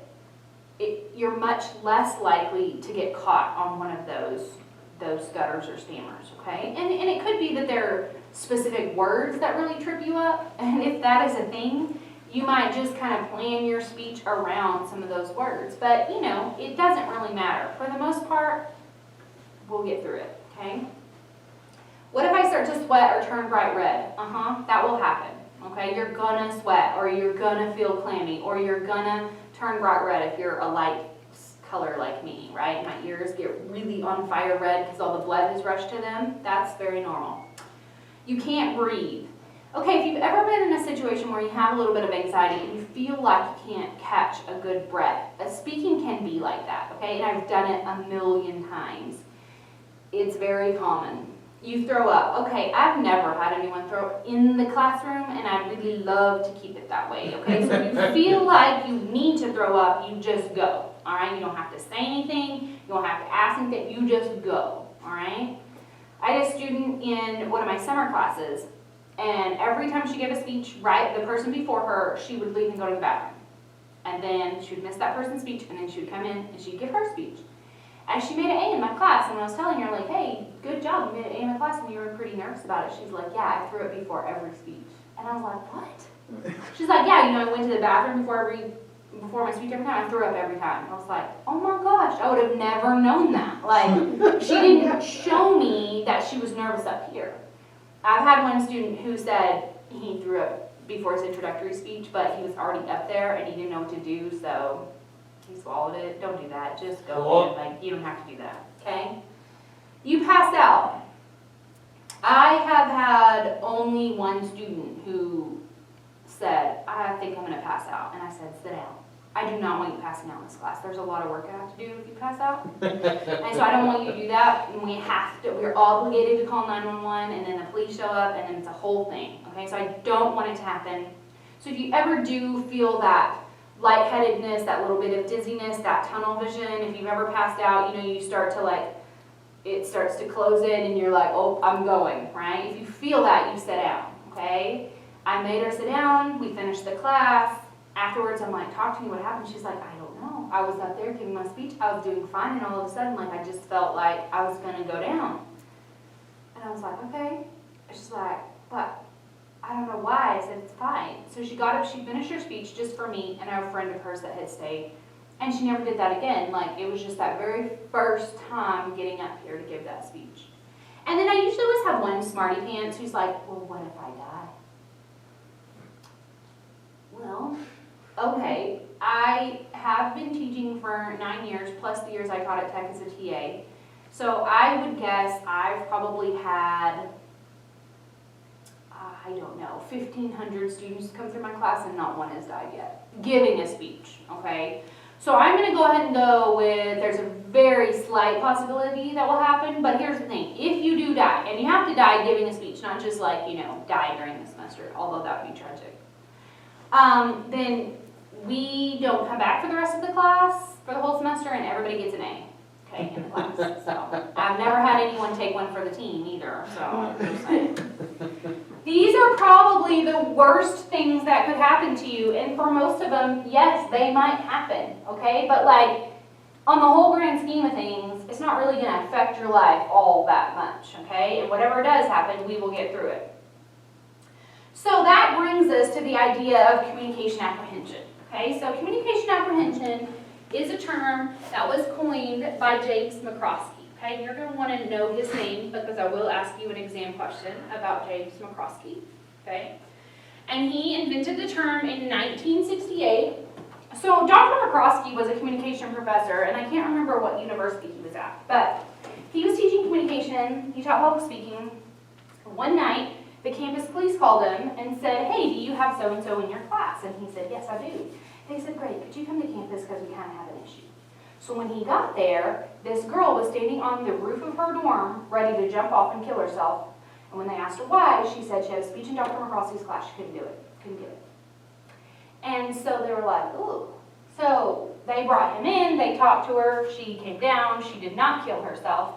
it, you're much less likely to get caught on one of those stutters or stammers, okay? And it could be that there are specific words that really trip you up, and if that is a thing, you might just kind of plan your speech around some of those words. But, you know, it doesn't really matter. For the most part, we'll get through it, okay? What if I start to sweat or turn bright red? That will happen, okay? You're gonna sweat, or you're gonna feel clammy, or you're gonna turn bright red if you're a light color like me, right? My ears get really on fire red because all the blood has rushed to them. That's very normal. You can't breathe. Okay, if you've ever been in a situation where you have a little bit of anxiety and you feel like you can't catch a good breath, speaking can be like that, okay? And I've done it a million times. It's very common. You throw up. Okay, I've never had anyone throw up in the classroom, and I really love to keep it that way, okay? So if you feel like you need to throw up, you just go, all right? You don't have to say anything. You don't have to ask anything. You just go, all right? I had a student in one of my summer classes, and every time she gave a speech, right, the person before her, she would leave and go to the bathroom. And then she would miss that person's speech, and then she would come in and she'd give her speech. And she made an A in my class, and when I was telling her, like, hey, good job, you made an A in my class, and you were pretty nervous about it, she's like, yeah, I threw it before every speech. And I was like, what? She's like, yeah, you know, I went to the bathroom before my speech every time, I threw up every time. And I was like, oh my gosh, I would have never known that. Like, she didn't show me that she was nervous up here. I've had one student who said he threw up before his introductory speech, but he was already up there, and he didn't know what to do, so he swallowed it. Don't do that. Just go in. Like, you don't have to do that, okay? You pass out. I have had only one student who said, I think I'm going to pass out. And I said, sit down. I do not want you passing out in this class. There's a lot of work I have to do if you pass out. And so I don't want you to do that. And we're obligated to call 911, and then the police show up, and then it's a whole thing, okay? So I don't want it to happen. So if you ever do feel that lightheadedness, that little bit of dizziness, that tunnel vision. If you've ever passed out, you start to like, it starts to close in and you're like, oh, I'm going, right? If you feel that, you sit down, okay? I made her sit down, we finished the class. Afterwards, I'm like, talk to me, what happened? She's like, I don't know. I was up there giving my speech, I was doing fine, and all of a sudden, like, I just felt like I was gonna go down. And I was like, okay. She's like, but I don't know why. I said, it's fine. So she got up, she finished her speech just for me and a friend of hers that had stayed. And she never did that again. Like, it was just that very first time getting up here to give that speech. And then I usually always have one smarty pants who's like, well, what if I die? Well, okay, I have been teaching for 9 years, plus the years I taught at Tech as a TA. So I would guess I've probably had, I don't know, 1,500 students come through my class and not one has died yet, giving a speech, okay? So I'm gonna go ahead and go with, there's a very slight possibility that will happen, but here's the thing, if you do die, and you have to die giving a speech, not just like, die during the semester, although that would be tragic, then we don't come back for the rest of the class for the whole semester and everybody gets an A, okay, in the class. So I've never had anyone take one for the team either, so I'm just saying. These are probably the worst things that could happen to you, and for most of them, yes, they might happen, okay? But like, on the whole grand scheme of things, it's not really gonna affect your life all that much, okay? And whatever does happen, we will get through it. So that brings us to the idea of communication apprehension, okay? So communication apprehension is a term that was coined by James McCroskey. Okay, you're going to want to know his name because I will ask you an exam question about James McCroskey, okay? And he invented the term in 1968. So Dr. McCroskey was a communication professor, and I can't remember what university he was at, but he was teaching communication, he taught public speaking. One night, the campus police called him and said, hey, do you have so-and-so in your class? And he said, yes, I do. They said, great, could you come to campus because we kind of have an issue. So when he got there, this girl was standing on the roof of her dorm, ready to jump off and kill herself. And when they asked her why, she said she had a speech in Dr. McCroskey's class, she couldn't do it. And so they were like, ooh. So they brought him in, they talked to her, she came down, she did not kill herself.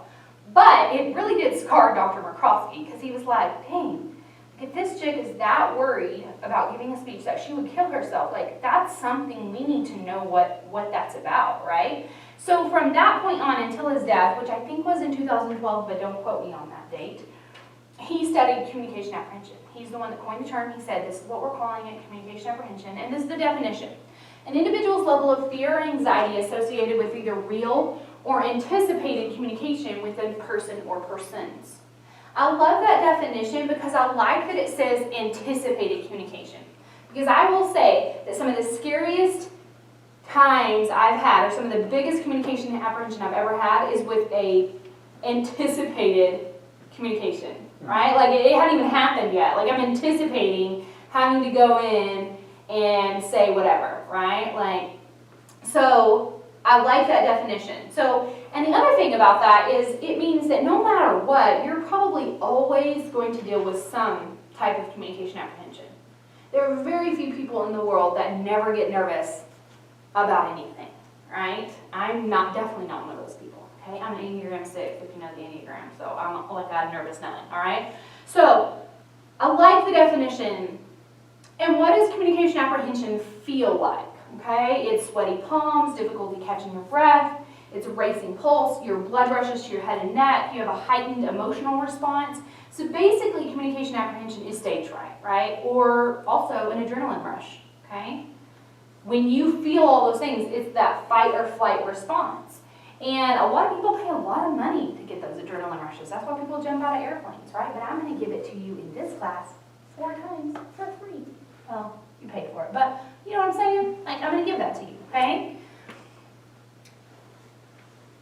But it really did scar Dr. McCroskey, because he was like, dang, if this chick is that worried about giving a speech that she would kill herself, like that's something we need to know what that's about, right? So from that point on until his death, which I think was in 2012, but don't quote me on that date, he studied communication apprehension. He's the one that coined the term. He said, this is what we're calling it, communication apprehension, and this is the definition. An individual's level of fear or anxiety associated with either real or anticipated communication with a person or persons. I love that definition because I like that it says anticipated communication. Because I will say that some of the scariest times I've had, or some of the biggest communication apprehension I've ever had, is with a anticipated communication, right? Like it hadn't even happened yet. Like I'm anticipating having to go in and say whatever, right? Like, so I like that definition. So, and the other thing about that is it means that no matter what, you're probably always going to deal with some type of communication apprehension. There are very few people in the world that never get nervous about anything, right? I'm definitely not one of those people, okay? I'm an Enneagram 6, if you know the Enneagram, so I'm like a nervous nun, all right? So, I like the definition. And what does communication apprehension feel like, okay? It's sweaty palms, difficulty catching your breath, it's a racing pulse, your blood rushes to your head and neck, you have a heightened emotional response. So basically, communication apprehension is stage fright, right? Or also an adrenaline rush, okay? When you feel all those things, it's that fight or flight response. And a lot of people pay a lot of money to get those adrenaline rushes. That's why people jump out of airplanes, right? But I'm going to give it to you in this class 4 times for free. Well, you paid for it, but you know what I'm saying? Like, I'm going to give that to you, okay?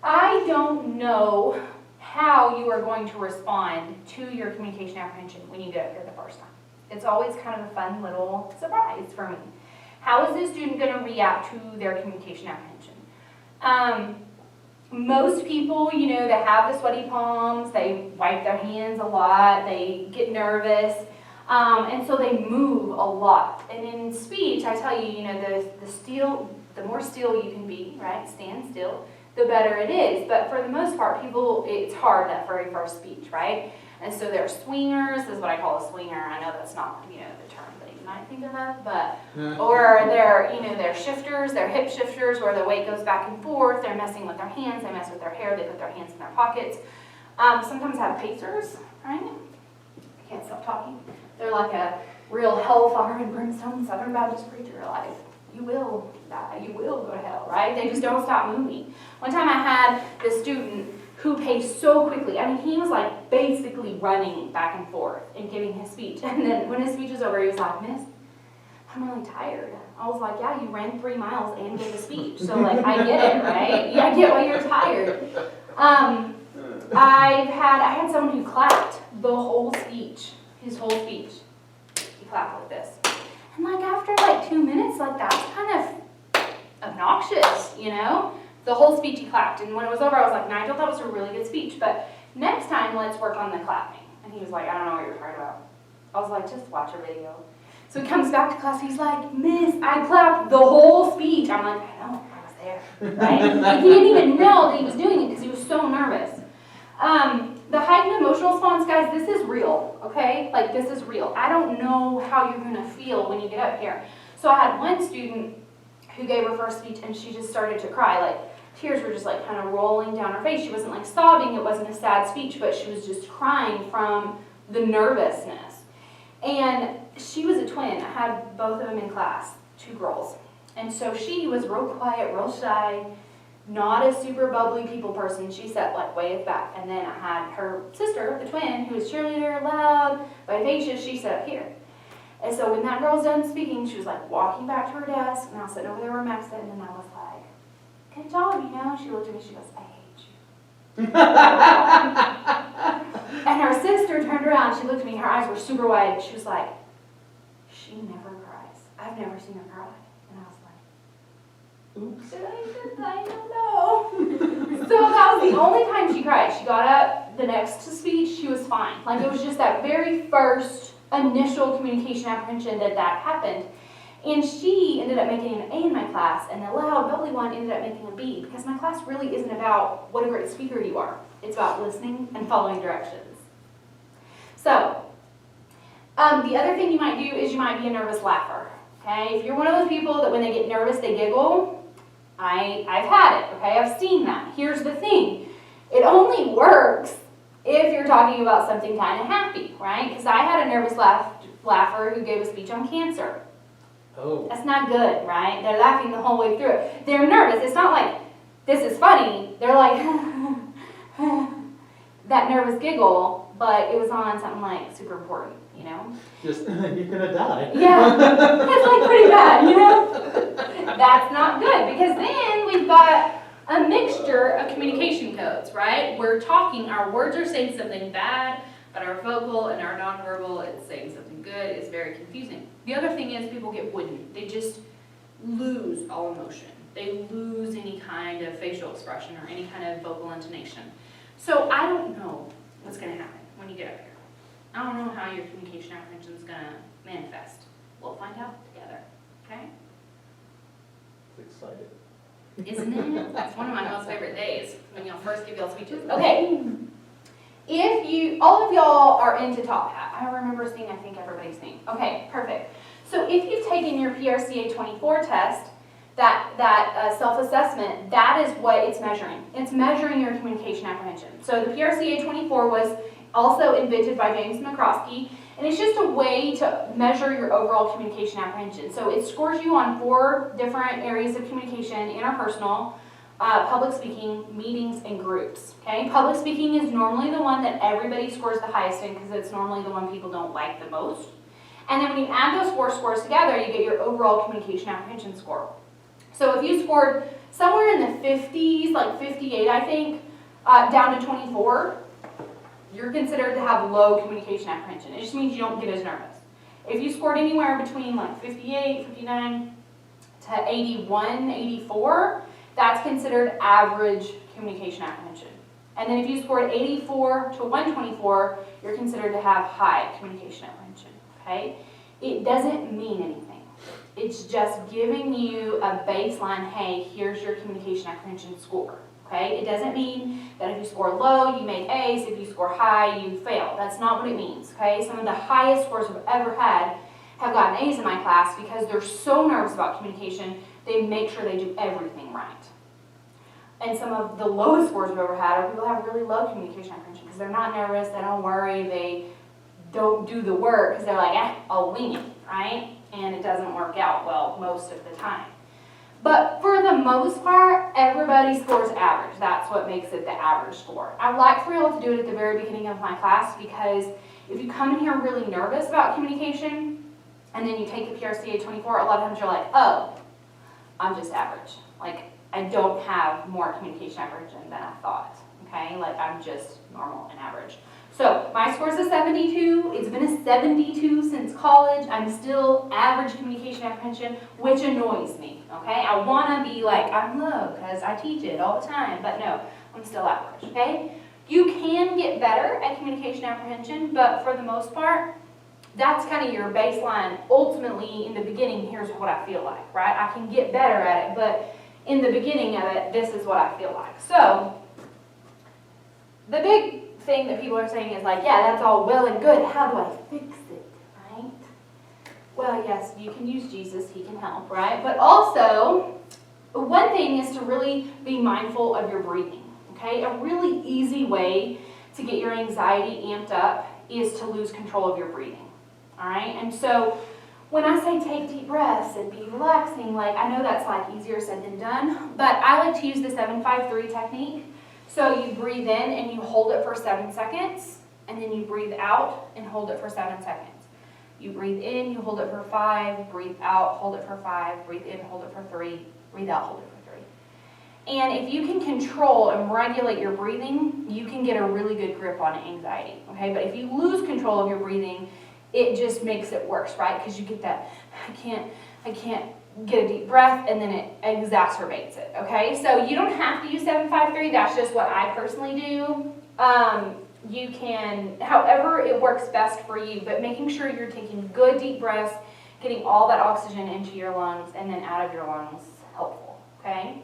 I don't know how you are going to respond to your communication apprehension when you get up here the first time. It's always kind of a fun little surprise for me. How is this student going to react to their communication apprehension? Most people, you know, that have the sweaty palms, they wipe their hands a lot, they get nervous. And so they move a lot. And in speech, I tell you, the more still you can be, right, stand still, the better it is. But for the most part, people, it's hard, that very first speech, right? And so they're swingers. This is what I call a swinger. I know that's not, the term that you might think of, but, or they're shifters, they're hip shifters, where the weight goes back and forth. They're messing with their hands, they mess with their hair, they put their hands in their pockets. Sometimes have pacers, right? I can't stop talking. They're like a real hellfire and brimstone Southern Baptist preacher, like, you will die, you will go to hell, right? They just don't stop moving. One time I had this student who paced so quickly. I mean, he was like basically running back and forth and giving his speech. And then when his speech was over, he was like, Miss, I'm really tired. I was like, yeah, you ran 3 miles and gave a speech. So like, I get it, right? Yeah, I get why you're tired. I had someone who clapped the whole speech, his whole speech. He clapped like this. And like after like 2 minutes, like that's kind of obnoxious, The whole speech he clapped. And when it was over, I was like, Nigel, that was a really good speech, but next time let's work on the clapping. And he was like, I don't know what you're talking about. I was like, just watch a video. So he comes back to class, he's like, Miss, I clapped the whole speech. I'm like, I know, I was there, right? He didn't even know that he was doing it because he was so nervous. The heightened emotional response, guys, this is real, okay? Like, this is real. I don't know how you're going to feel when you get up here. So I had one student who gave her first speech, and she just started to cry. Like, tears were just, like, kind of rolling down her face. She wasn't, like, sobbing. It wasn't a sad speech, but she was just crying from the nervousness. And she was a twin. I had both of them in class, 2 girls. And so she was real quiet, real shy, not a super bubbly people person. She sat like way at the back. And then I had her sister, the twin, who was cheerleader, loud, vivacious. She sat up here. And so when that girl's done speaking, she was like walking back to her desk, and I was sitting over there where Max sitting, and I was like, good job, She looked at me, she goes, I hate you. And her sister turned around, she looked at me, her eyes were super wide. She was like, she never cries. I've never seen her cry. And I was like, oops, I don't know. So that was the only time she cried. She got up, the next speech, she was fine. Like, it was just that very first initial communication apprehension that happened. And she ended up making an A in my class, and the loud, bubbly one ended up making a B, because my class really isn't about what a great speaker you are. It's about listening and following directions. So, the other thing you might do is you might be a nervous laugher. Okay, if you're one of those people that when they get nervous they giggle, I've had it. Okay, I've seen that. Here's the thing: it only works if you're talking about something kind of happy, right? Because I had a nervous laugher who gave a speech on cancer. Oh. That's not good, right? They're laughing the whole way through it. They're nervous. It's not like this is funny. They're like that nervous giggle, but it was on something like super important. Just, you're gonna die. Yeah, it's like pretty bad, That's not good, because then we've got a mixture of communication codes, right? We're talking, our words are saying something bad, but our vocal and our nonverbal is saying something good. It's very confusing. The other thing is people get wooden. They just lose all emotion. They lose any kind of facial expression or any kind of vocal intonation. So I don't know what's gonna happen when you get up here. I don't know how your communication apprehension is going to manifest. We'll find out together, okay? It's exciting. Isn't it? It's one of my most favorite days, when y'all first give y'all speeches. Okay, all of y'all are into Top Hat. I remember seeing, I think everybody's name. Okay, perfect. So if you've taken your PRCA 24 test, that self-assessment, that is what it's measuring. It's measuring your communication apprehension. So the PRCA 24 was also invented by James McCroskey, and it's just a way to measure your overall communication apprehension. So it scores you on 4 different areas of communication: interpersonal, public speaking, meetings, and groups. Okay, public speaking is normally the one that everybody scores the highest in, because it's normally the one people don't like the most. And then when you add those 4 scores together, you get your overall communication apprehension score. So if you scored somewhere in the 50s, like 58, I think, down to 24, you're considered to have low communication apprehension. It just means you don't get as nervous. If you scored anywhere between like 58, 59 to 81, 84, that's considered average communication apprehension. And then if you scored 84 to 124, you're considered to have high communication apprehension. okay? It doesn't mean anything. It's just giving you a baseline, hey, here's your communication apprehension score, okay? It doesn't mean that if you score low, you make A's, if you score high, you fail. That's not what it means, okay? Some of the highest scores I've ever had have gotten A's in my class because they're so nervous about communication, they make sure they do everything right. And some of the lowest scores we've ever had are people who have really low communication apprehension because they're not nervous, they don't worry, they don't do the work because they're like, I'll wing it, right? And it doesn't work out well most of the time. But for the most part, everybody scores average. That's what makes it the average score. I like for y'all to do it at the very beginning of my class because if you come in here really nervous about communication and then you take the PRCA 24, a lot of times you're like, oh, I'm just average. Like, I don't have more communication apprehension than I thought, okay? Like, I'm just normal and average. So, my score is a 72. It's been a 72 since college. I'm still average communication apprehension, which annoys me, okay? I want to be like, I'm low because I teach it all the time, but no, I'm still average, okay? You can get better at communication apprehension, but for the most part, that's kind of your baseline. Ultimately, in the beginning, here's what I feel like, right? I can get better at it, but in the beginning of it, this is what I feel like. So, the big thing that people are saying is like, yeah, that's all well and good. How do I fix it, right? Well, yes, you can use Jesus. He can help, right? But also, one thing is to really be mindful of your breathing, okay? A really easy way to get your anxiety amped up is to lose control of your breathing, all right? And so, when I say take deep breaths and be relaxing, like, I know that's like easier said than done, but I like to use the 7-5-3 technique. So you breathe in and you hold it for 7 seconds, and then you breathe out and hold it for 7 seconds. You breathe in, you hold it for 5, breathe out, hold it for 5, breathe in, hold it for 3, breathe out, hold it for 3. And if you can control and regulate your breathing, you can get a really good grip on anxiety, okay? But if you lose control of your breathing, it just makes it worse, right? Because you get that, I can't get a deep breath, and then it exacerbates it, okay? So you don't have to use 7-5-3, that's just what I personally do. You can, however it works best for you, but making sure you're taking good deep breaths, getting all that oxygen into your lungs and then out of your lungs is helpful, okay?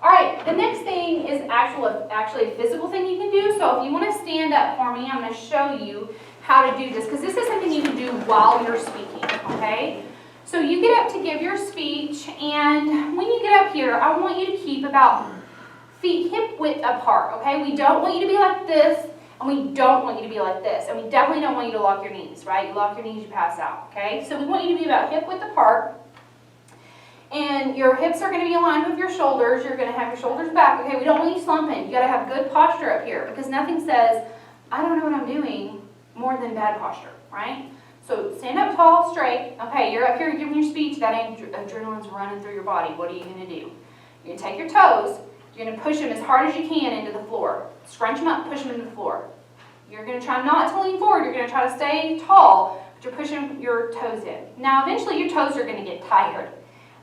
All right, the next thing is actually a physical thing you can do. So if you want to stand up for me, I'm going to show you how to do this, because this is something you can do while you're speaking, okay? So you get up to give your speech, and when you get up here, I want you to keep about feet hip width apart, okay? We don't want you to be like this, and we don't want you to be like this, and we definitely don't want you to lock your knees, right? You lock your knees, you pass out, okay? So we want you to be about hip width apart, and your hips are going to be aligned with your shoulders. You're going to have your shoulders back, okay? We don't want you slumping. You got to have good posture up here, because nothing says, I don't know what I'm doing, more than bad posture, right? So stand up tall, straight. Okay, you're up here giving your speech. That adrenaline's running through your body. What are you going to do? You're going to take your toes. You're going to push them as hard as you can into the floor. Scrunch them up, push them into the floor. You're going to try not to lean forward. You're going to try to stay tall, but you're pushing your toes in. Now, eventually your toes are going to get tired,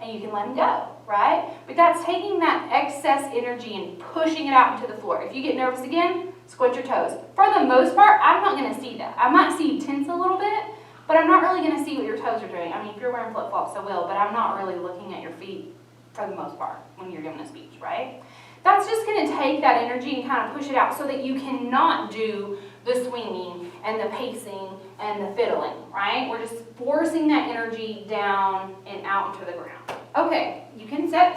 and you can let them go, right? But that's taking that excess energy and pushing it out into the floor. If you get nervous again, squint your toes. For the most part, I'm not going to see that. I might see you tense a little bit, but I'm not really going to see what your toes are doing. I mean, if you're wearing flip-flops, I will, but I'm not really looking at your feet for the most part when you're giving a speech, right? That's just going to take that energy and kind of push it out so that you cannot do the swinging and the pacing and the fiddling, right? We're just forcing that energy down and out into the ground. Okay, you can sit.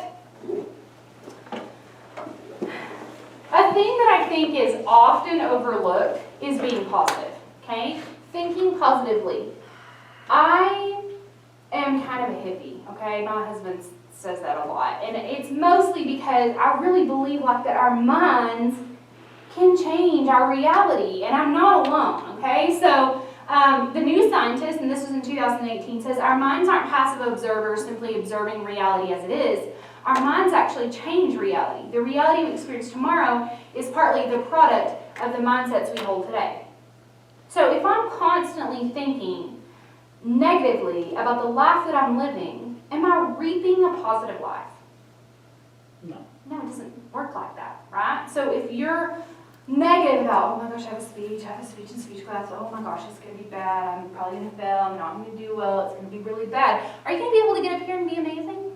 A thing that I think is often overlooked is being positive, okay? Thinking positively. I am kind of a hippie, okay? My husband says that a lot. And it's mostly because I really believe like that our minds can change our reality. And I'm not alone, okay? So the New Scientist, and this was in 2018, says our minds aren't passive observers simply observing reality as it is. Our minds actually change reality. The reality we experience tomorrow is partly the product of the mindsets we hold today. So if I'm constantly thinking negatively about the life that I'm living, am I reaping a positive life? No. No, it doesn't work like that, right? So if you're negative about, oh my gosh, I have a speech in speech class, oh my gosh, it's gonna be bad, I'm probably gonna fail, I'm not gonna do well, it's gonna be really bad. Are you gonna be able to get up here and be amazing?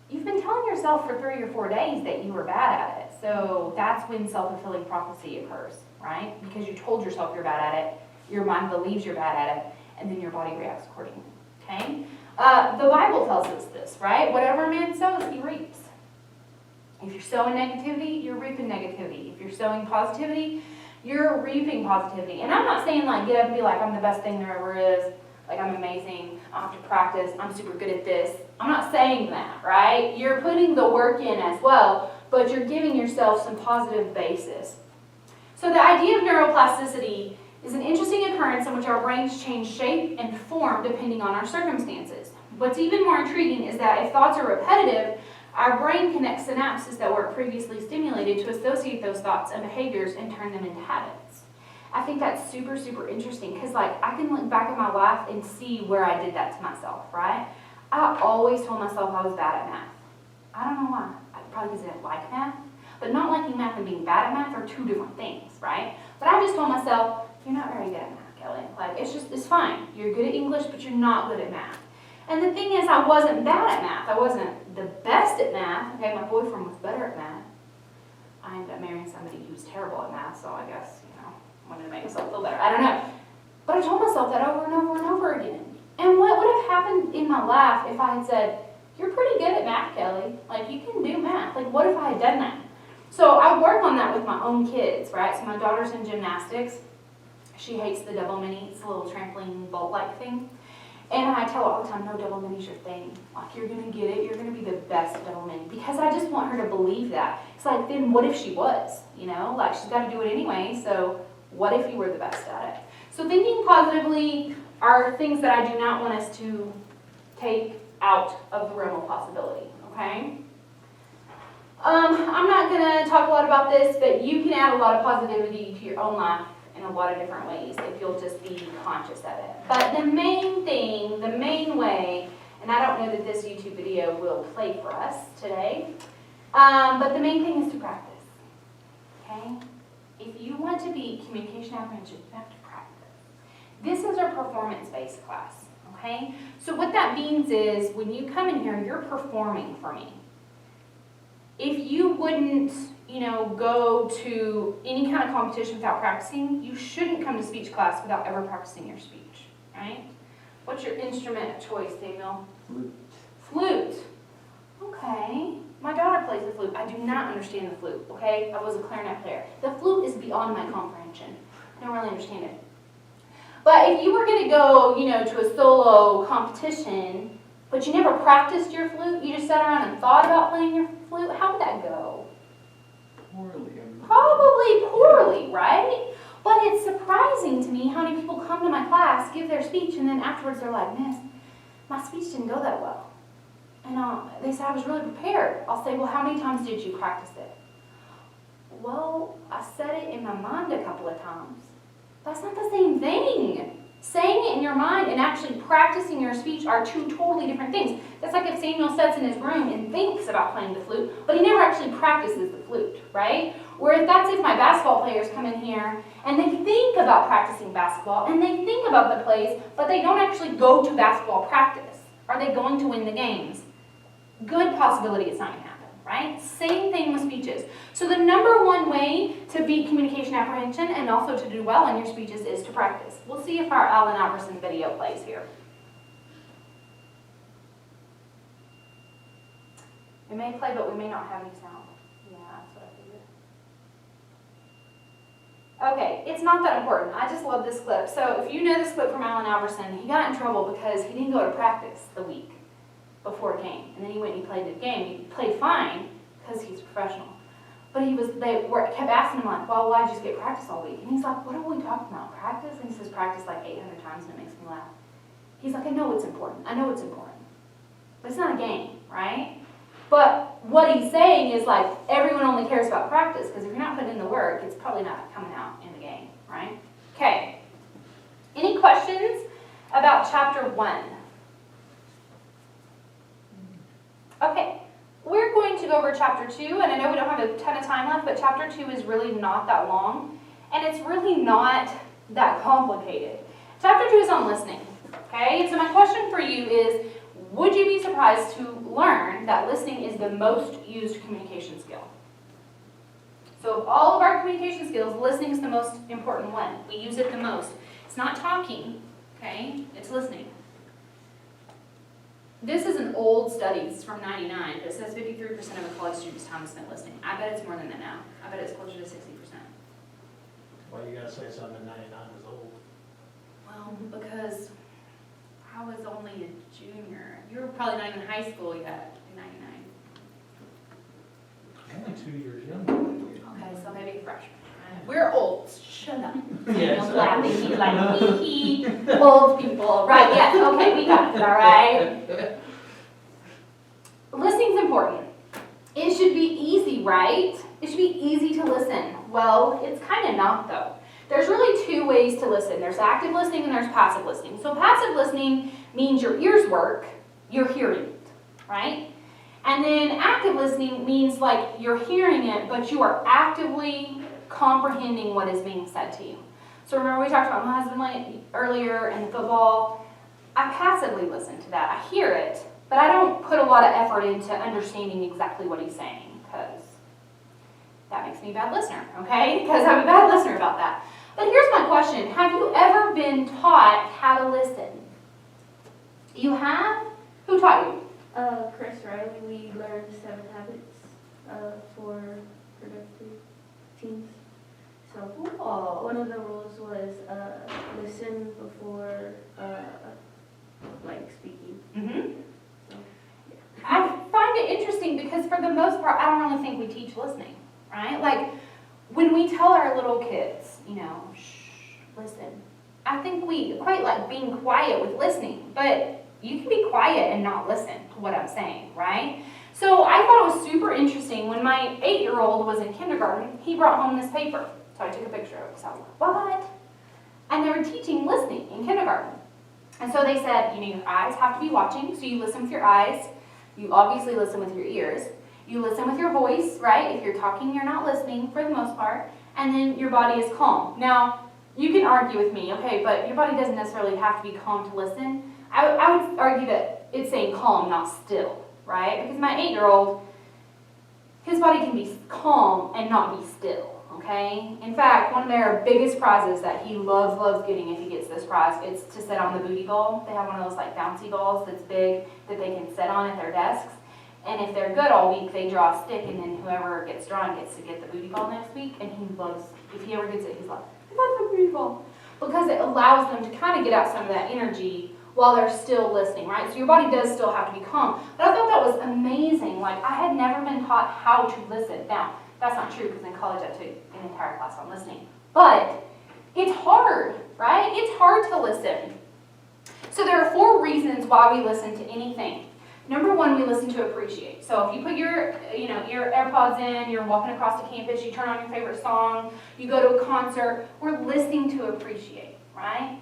You've been telling yourself for 3 or 4 days that you were bad at it. So that's when self-fulfilling prophecy occurs, right? Because you told yourself you're bad at it, your mind believes you're bad at it, and then your body reacts accordingly, okay? The Bible tells us this, right? Whatever a man sows, he reaps. If you're sowing negativity, you're reaping negativity. If you're sowing positivity, you're reaping positivity. And I'm not saying like get up and be like, I'm the best thing there ever is, like I'm amazing, I have to practice, I'm super good at this. I'm not saying that, right? You're putting the work in as well, but you're giving yourself some positive basis. So the idea of neuroplasticity is an interesting occurrence in which our brains change shape and form depending on our circumstances. What's even more intriguing is that if thoughts are repetitive, our brain connects synapses that were previously stimulated to associate those thoughts and behaviors and turn them into habits. I think that's super, super interesting because like I can look back at my life and see where I did that to myself, right? I always told myself I was bad at math. I don't know why. Probably because I didn't like math. But not liking math and being bad at math are two different things, right? But I just told myself, you're not very good at math, Kelly. Like, it's fine. You're good at English, but you're not good at math. And the thing is, I wasn't bad at math. I wasn't the best at math. Okay, my boyfriend was better at math. I ended up marrying somebody who was terrible at math, so I guess, wanted to make myself feel better. I don't know. But I told myself that over and over and over again. And what would have happened in my life if I had said, you're pretty good at math, Kelly. Like, you can do math. Like, what if I had done that? So I work on that with my own kids, right? So my daughter's in gymnastics. She hates the double mini. It's a little trampoline vault-like thing. And I tell her all the time, no, double mini's your thing. Like, you're going to get it. You're going to be the best at double mini. Because I just want her to believe that. It's like, then what if she was? Like, she's got to do it anyway. So what if you were the best at it? So thinking positively are things that I do not want us to take out of the realm of possibility, okay? I'm not going to talk a lot about this, but you can add a lot of positivity to your own life in a lot of different ways if you'll just be conscious of it. But the main thing, the main way, and I don't know that this YouTube video will play for us today, but the main thing is to practice, okay? If you want to be communication apprehension, you have to practice. This is our performance-based class, okay? So what that means is when you come in here, you're performing for me. If you wouldn't, go to any kind of competition without practicing, you shouldn't come to speech class without ever practicing your speech, right? What's your instrument of choice, Samuel? Flute. Flute. Okay. My daughter plays the flute. I do not understand the flute, okay? I was a clarinet player. The flute is beyond my comprehension. I don't really understand it. But if you were going to go, to a solo competition, but you never practiced your flute, you just sat around and thought about playing your flute, how would that go? Poorly. Probably poorly, right? But it's surprising to me how many people come to my class, give their speech, and then afterwards they're like, Miss, my speech didn't go that well. And they say, I was really prepared. I'll say, well, how many times did you practice it? Well, I said it in my mind a couple of times. That's not the same thing. Saying it in your mind and actually practicing your speech are two totally different things. That's like if Samuel sits in his room and thinks about playing the flute, but he never actually practices the flute, right? Whereas that's if my basketball players come in here and they think about practicing basketball and they think about the plays, but they don't actually go to basketball practice. Are they going to win the games? Good possibility it's not going to happen, right? Same thing with speeches. So the number one way to beat communication apprehension and also to do well in your speeches is to practice. We'll see if our Allen Iverson video plays here. It may play, but we may not have any sound. Yeah, that's what I figured. Okay, it's not that important. I just love this clip. So if you know this clip from Allen Iverson, he got in trouble because he didn't go to practice the week before a game. And then he went and he played the game. He played fine because he's a professional. But kept asking him like, well, why'd you skip practice all week? And he's like, what are we talking about? Practice? And he says practice like 800 times and it makes me laugh. He's like, I know it's important. I know it's important. But it's not a game, right? But what he's saying is like, everyone only cares about practice because if you're not putting in the work, it's probably not coming out in the game, right? Okay. Any questions about chapter 1? Okay. We're going to go over chapter 2, and I know we don't have a ton of time left, but chapter 2 is really not that long, and it's really not that complicated. Chapter 2 is on listening, okay? So my question for you is, would you be surprised to learn that listening is the most used communication skill? So of all of our communication skills, listening is the most important one. We use it the most. It's not talking, okay? It's listening. This is an old study, it's from 99, but it says 53% of a college student's time is spent listening. I bet it's more than that now. I bet it's closer to 60%. Why you gotta say something in 99 is old? Well, because I was only a junior. You were probably not even in high school yet in 99. Only 2 years younger than you. Okay, so maybe a freshman. We're old. Shut up. Yes. Daniel's laughing. He's like, hee hee, old people. Right, yes, okay, we got it, all right? Listening's important. It should be easy, right? It should be easy to listen. Well, it's kind of not, though. There's really 2 ways to listen. There's active listening and there's passive listening. So passive listening means your ears work, you're hearing it, right? And then active listening means like you're hearing it, but you are actively comprehending what is being said to you. So remember we talked about my husband earlier and football. I passively listen to that. I hear it, but I don't put a lot of effort into understanding exactly what he's saying, because that makes me a bad listener, okay? Because I'm a bad listener about that. But here's my question. Have you ever been taught how to listen? You have? Who taught you? Chris Riley, we learned 7 habits for productive teams. So one of the rules was listen before speaking. Mm-hmm. So, I find it interesting because for the most part, I don't really think we teach listening, right? Like when we tell our little kids, shh, listen. I think we quite like being quiet with listening, but you can be quiet and not listen to what I'm saying, right? So I thought it was super interesting when my 8-year-old was in kindergarten, he brought home this paper. So I took a picture of it because I was like, what? And they were teaching listening in kindergarten. And so they said, your eyes have to be watching, so you listen with your eyes. You obviously listen with your ears. You listen with your voice, right? If you're talking, you're not listening for the most part. And then your body is calm. Now, you can argue with me, okay, but your body doesn't necessarily have to be calm to listen. I would argue that it's saying calm, not still, right? Because my 8-year-old, his body can be calm and not be still, okay? In fact, one of their biggest prizes that he loves getting if he gets this prize, it's to sit on the booty ball. They have one of those bouncy balls that's big that they can sit on at their desks. And if they're good all week, they draw a stick, and then whoever gets drawn gets to get the booty ball next week. And he loves, if he ever gets it, he's like, I got the booty ball. Because it allows them to kind of get out some of that energy while they're still listening, right? So your body does still have to be calm. But I thought that was amazing. I had never been taught how to listen. Now, that's not true because in college I took an entire class on listening. But it's hard, right? It's hard to listen. So there are 4 reasons why we listen to anything. Number 1, we listen to appreciate. So if you put your AirPods in, you're walking across the campus, you turn on your favorite song, you go to a concert, we're listening to appreciate, right?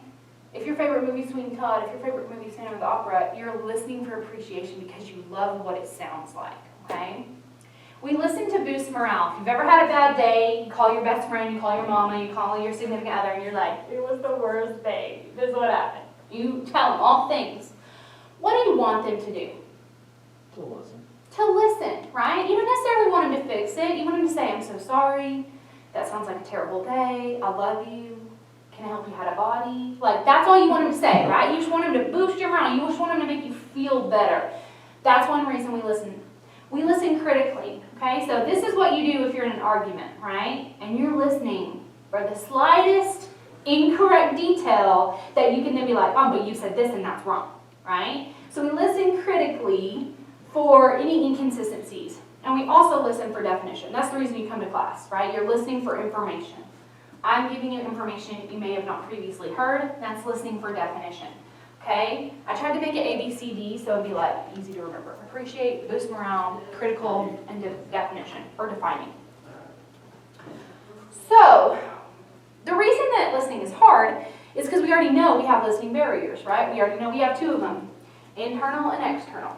If your favorite movie is Sweeney Todd, if your favorite movie is Phantom of the Opera, you're listening for appreciation because you love what it sounds like, okay? We listen to boost morale. If you've ever had a bad day, you call your best friend, you call your mama, you call your significant other, and you're like, it was the worst day. This is what happened. You tell them all things. What do you want them to do? To listen. To listen, right? You don't necessarily want them to fix it. You want them to say, I'm so sorry. That sounds like a terrible day. I love you. Can I help you hide a body? That's all you want them to say, right? You just want them to boost your morale. You just want them to make you feel better. That's one reason we listen. We listen critically, okay? So this is what you do if you're in an argument, right? And you're listening for the slightest incorrect detail that you can then be like, oh, but you said this and that's wrong, right? So we listen critically for any inconsistencies. And we also listen for definition. That's the reason you come to class, right? You're listening for information. I'm giving you information you may have not previously heard. That's listening for definition. Okay? I tried to make it ABCD so it'd be easy to remember. Appreciate, boost morale, critical, and definition, or defining. So, the reason that listening is hard is because we already know we have listening barriers, right? We already know we have 2 of them, internal and external.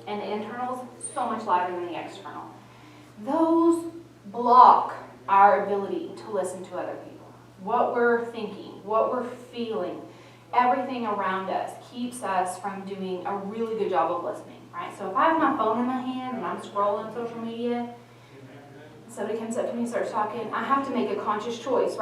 and the internal's so much louder than the external. Those block our ability to listen to other people. What we're thinking, what we're feeling, everything around us keeps us from doing a really good job of listening, right? So if I have my phone in my hand and I'm scrolling social media, somebody comes up to me and starts talking, I have to make a conscious choice,